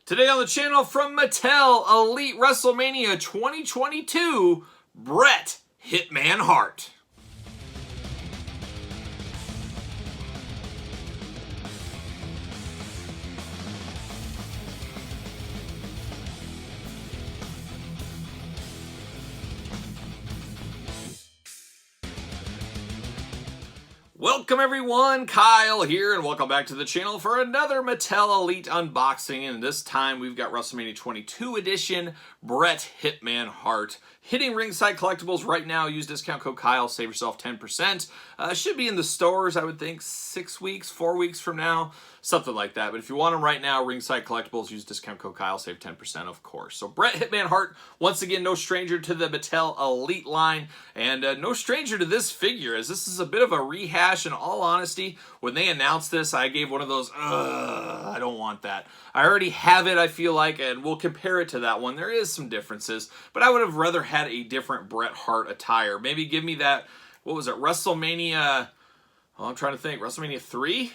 Today on the channel from Mattel, Elite WrestleMania 2022, Bret Hitman Hart. Welcome everyone, Kyle here, and welcome back to the channel for another Mattel Elite unboxing, and this time we've got WrestleMania 22 edition, Bret Hitman Hart. Hitting Ringside Collectibles right now, use discount code Kyle, save yourself 10%. Should be in the stores, I would think, 6 weeks, 4 weeks from now, something like that. But if you want them right now, Ringside Collectibles, use discount code Kyle, save 10%, of course. So Bret Hitman Hart, once again, no stranger to the Mattel Elite line, and no stranger to this figure, as this is a bit of a rehash. In all honesty, when they announced this, I gave one of those, I don't want that. I already have it, I feel like, and we'll compare it to that one. There is some differences, but I would have rather had a different Bret Hart attire. Maybe give me that, what was it, WrestleMania, I'm trying to think, WrestleMania 3?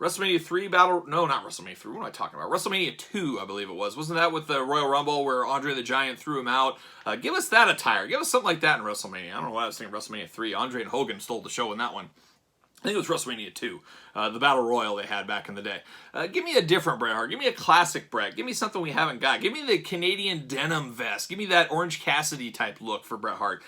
WrestleMania 3 battle, no, not WrestleMania 3, what am I talking about? WrestleMania 2, I believe it was. Wasn't that with the Royal Rumble where Andre the Giant threw him out? Give us that attire. Give us something like that in WrestleMania. I don't know why I was thinking WrestleMania 3. Andre and Hogan stole the show in that one. I think it was WrestleMania 2, the Battle Royal they had back in the day. Give me a different Bret Hart. Give me a classic Bret. Give me something we haven't got. Give me the Canadian denim vest. Give me that Orange Cassidy type look for Bret Hart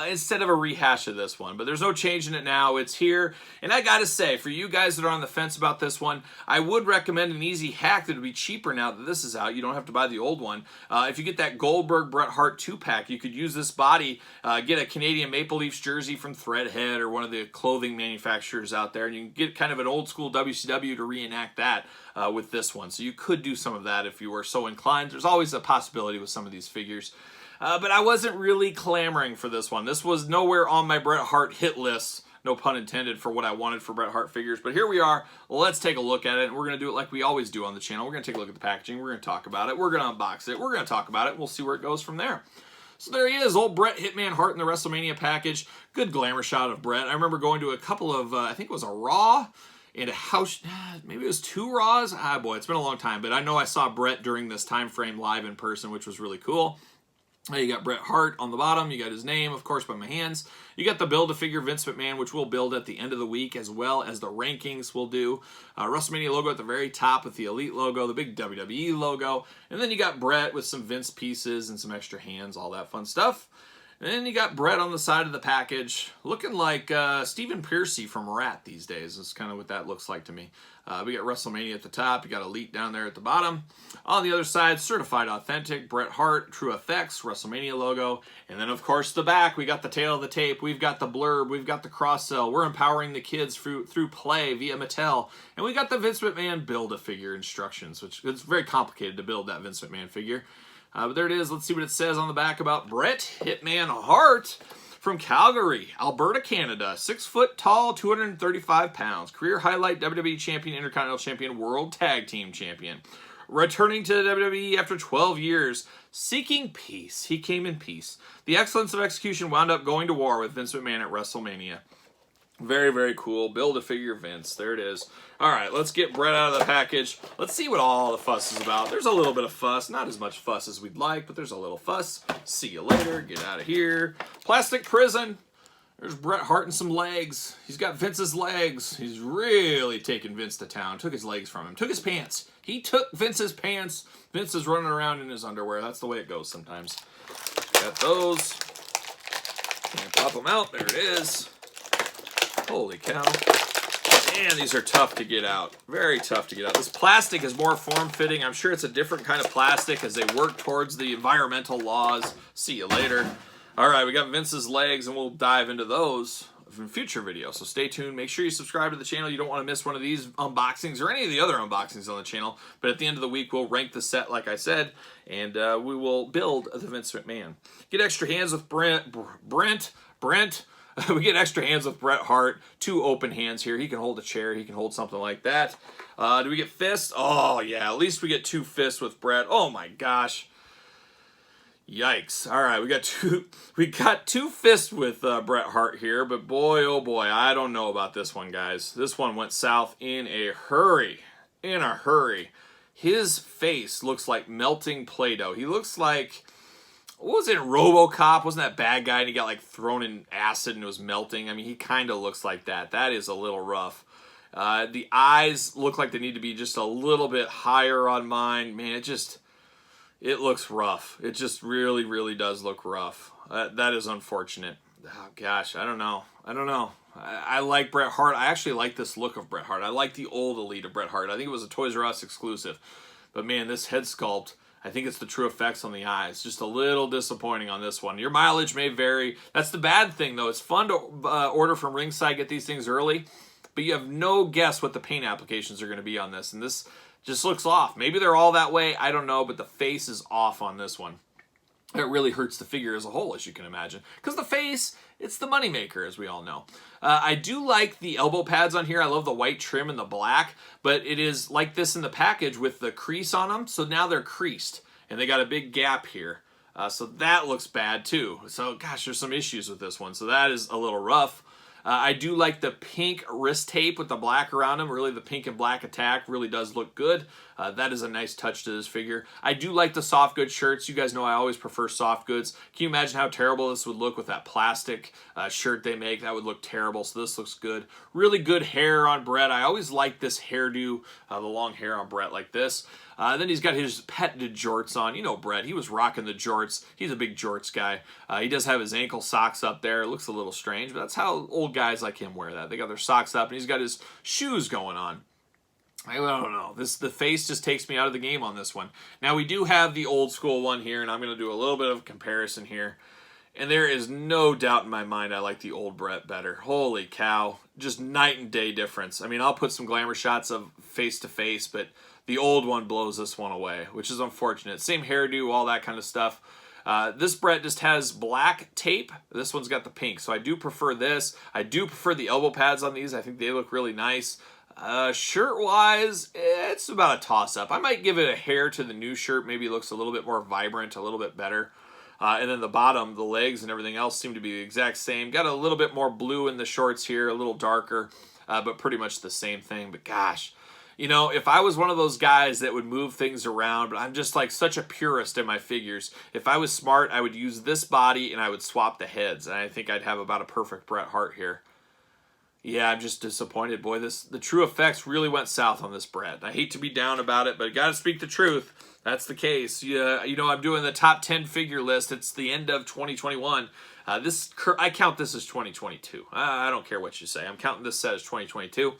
instead of a rehash of this one. But there's no change in it now. It's here. And I got to say, for you guys that are on the fence about this one, I would recommend an easy hack that would be cheaper now that this is out. You don't have to buy the old one. If you get that Goldberg Bret Hart 2-pack, you could use this body, get a Canadian Maple Leafs jersey from Threadhead or one of the clothing manufacturers out there, and you can get kind of an old school WCW to reenact that with this one. So you could do some of that if you were so inclined. There's always a possibility with some of these figures. But I wasn't really clamoring for this one. This was nowhere on my Bret Hart hit list, no pun intended, for what I wanted for Bret Hart figures. But here we are. Let's take a look at it. And we're going to do it like we always do on the channel. We're going to take a look at the packaging. We're going to talk about it. We're going to unbox it. We're going to talk about it. And we'll see where it goes from there. So there he is, old Bret Hitman Hart in the WrestleMania package. Good glamour shot of Bret. I remember going to a couple of, I think it was a Raw and a house, maybe it was 2 Raws. Ah, boy, it's been a long time. But I know I saw Bret during this time frame live in person, which was really cool. You got Bret Hart on the bottom. You got his name, of course, by my hands. You got the Build-A-Figure Vince McMahon, which we'll build at the end of the week, as well as the rankings we'll do. WrestleMania logo at the very top with the Elite logo, the big WWE logo. And then you got Bret with some Vince pieces and some extra hands, all that fun stuff. And then you got Bret on the side of the package, looking like Stephen Pearcy from Rat these days. That's kind of what that looks like to me. We got WrestleMania at the top. You got Elite down there at the bottom. On the other side, Certified Authentic, Bret Hart, True Effects, WrestleMania logo. And then, of course, the back, we got the tail of the tape. We've got the blurb. We've got the cross-sell. We're empowering the kids through play via Mattel. And we got the Vince McMahon Build-A-Figure instructions, which it's very complicated to build that Vince McMahon figure. But there it is. Let's see what it says on the back about Bret Hitman Hart from Calgary, Alberta, Canada. 6 foot tall, 235 pounds. Career highlight, WWE Champion, Intercontinental Champion, World Tag Team Champion. Returning to WWE after 12 years, seeking peace. He came in peace. The excellence of execution wound up going to war with Vince McMahon at WrestleMania. Very, very cool. Build-A-Figure Vince. There it is. All right, let's get Bret out of the package. Let's see what all the fuss is about. There's a little bit of fuss. Not as much fuss as we'd like, but there's a little fuss. See you later. Get out of here. Plastic prison. There's Bret Hart and some legs. He's got Vince's legs. He's really taking Vince to town. Took his legs from him. Took his pants. He took Vince's pants. Vince is running around in his underwear. That's the way it goes sometimes. Got those. Can't pop them out. There it is. Holy cow. Man, these are tough to get out. Very tough to get out. This plastic is more form-fitting. I'm sure it's a different kind of plastic as they work towards the environmental laws. See you later. All right, we got Vince's legs, and we'll dive into those in future videos. So stay tuned. Make sure you subscribe to the channel. You don't want to miss one of these unboxings or any of the other unboxings on the channel. But at the end of the week, we'll rank the set, like I said, and we will build the Vince McMahon. Get extra hands with Brent. We get extra hands with Bret Hart. 2 open hands here. He can hold a chair. He can hold something like that. Do we get fists? Oh, yeah. At least we get 2 fists with Bret. Oh, my gosh. Yikes. All right, we got two fists with Bret Hart here, but boy, oh boy, I don't know about this one, guys. This one went south in a hurry. In a hurry. his face looks like melting Play-Doh. He looks like, what was it, RoboCop? Wasn't that bad guy and he got like thrown in acid and it was melting? I mean, he kind of looks like that. That is a little rough. The eyes look like they need to be just a little bit higher on mine. Man, it looks rough. It just really, really does look rough. That is unfortunate. Oh, gosh, I don't know. I like Bret Hart. I actually like this look of Bret Hart. I like the old Elite of Bret Hart. I think it was a Toys R Us exclusive. But man, this head sculpt, I think it's the true effects on the eyes. Just a little disappointing on this one. Your mileage may vary. That's the bad thing, though. It's fun to order from Ringside, get these things early, but you have no guess what the paint applications are going to be on this. And this just looks off. Maybe they're all that way. I don't know, but the face is off on this one. It really hurts the figure as a whole, as you can imagine. Because the face, it's the moneymaker, as we all know. I do like the elbow pads on here. I love the white trim and the black. But it is like this in the package with the crease on them. So now they're creased. And they got a big gap here. So that looks bad, too. So, gosh, there's some issues with this one. So that is a little rough. I do like the pink wrist tape with the black around them. Really, the pink and black attack really does look good. That is a nice touch to this figure. I do like the soft goods shirts. You guys know I always prefer soft goods. Can you imagine how terrible this would look with that plastic shirt they make? That would look terrible, so this looks good. Really good hair on Bret. I always like this hairdo, the long hair on Bret like this. Then he's got his patented jorts on. You know Bret, he was rocking the jorts. He's a big jorts guy. He does have his ankle socks up there. It looks a little strange, but that's how old guys like him wear that. They got their socks up, and he's got his shoes going on. I don't know. The face just takes me out of the game on this one. Now, we do have the old school one here, and I'm going to do a little bit of a comparison here. And there is no doubt in my mind I like the old Bret better. Holy cow. Just night and day difference. I mean, I'll put some glamour shots of face-to-face, but the old one blows this one away, which is unfortunate. Same hairdo, all that kind of stuff. This Bret just has black tape. This one's got the pink, so I do prefer this. I do prefer the elbow pads on these. I think they look really nice. Shirt-wise, it's about a toss-up. I might give it a hair to the new shirt. Maybe it looks a little bit more vibrant, a little bit better. And then the bottom, the legs and everything else seem to be the exact same. Got a little bit more blue in the shorts here, a little darker, but pretty much the same thing. But gosh, you know, if I was one of those guys that would move things around, but I'm just like such a purist in my figures. If I was smart, I would use this body and I would swap the heads. And I think I'd have about a perfect Bret Hart here. Yeah, I'm just disappointed, boy. The true effects really went south on this Bret. I hate to be down about it, but got to speak the truth. That's the case. Yeah, you know, I'm doing the top 10 figure list. It's the end of 2021. I count this as 2022. I don't care what you say. I'm counting this set as 2022.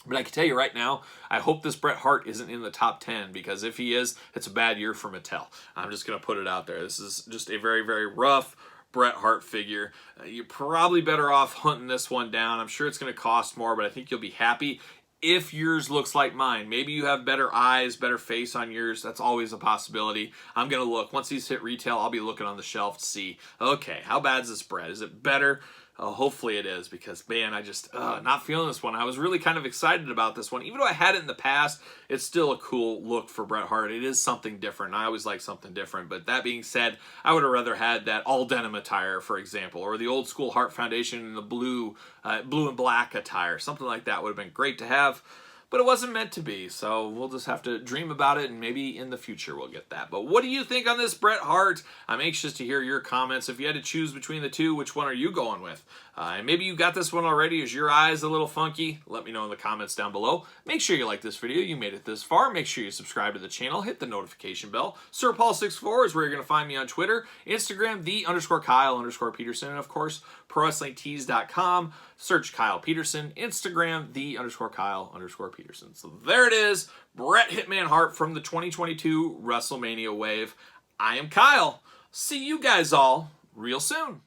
But I can tell you right now, I hope this Bret Hart isn't in the top 10, because if he is, it's a bad year for Mattel. I'm just going to put it out there. This is just a very, very rough Bret Hart figure. You're probably better off hunting this one down. I'm sure it's going to cost more, but I think you'll be happy if yours looks like mine. Maybe you have better eyes, better face on yours. That's always a possibility. I'm going to look. Once these hit retail, I'll be looking on the shelf to see, okay, how bad is this Bret? Is it better? Hopefully it is, because, man, I just not feeling this one. I was really kind of excited about this one. Even though I had it in the past, it's still a cool look for Bret Hart. It is something different. I always like something different. But that being said, I would have rather had that all-denim attire, for example, or the old-school Hart Foundation in the blue and black attire. Something like that would have been great to have. But it wasn't meant to be, so we'll just have to dream about it, and maybe in the future we'll get that. But what do you think on this Bret Hart? I'm anxious to hear your comments. If you had to choose between the two, which one are you going with? And maybe you got this one already. Is your eyes a little funky? Let me know in the comments down below. Make sure you like this video. You made it this far. Make sure you subscribe to the channel. Hit the notification bell. SirPaul64 is where you're going to find me on Twitter, Instagram, _Kyle_Peterson, and of course, ProWrestlingTees.com. Search Kyle Peterson. Instagram, _Kyle_Peterson. So there it is. Bret Hitman Hart from the 2022 WrestleMania wave. I am Kyle. See you guys all real soon.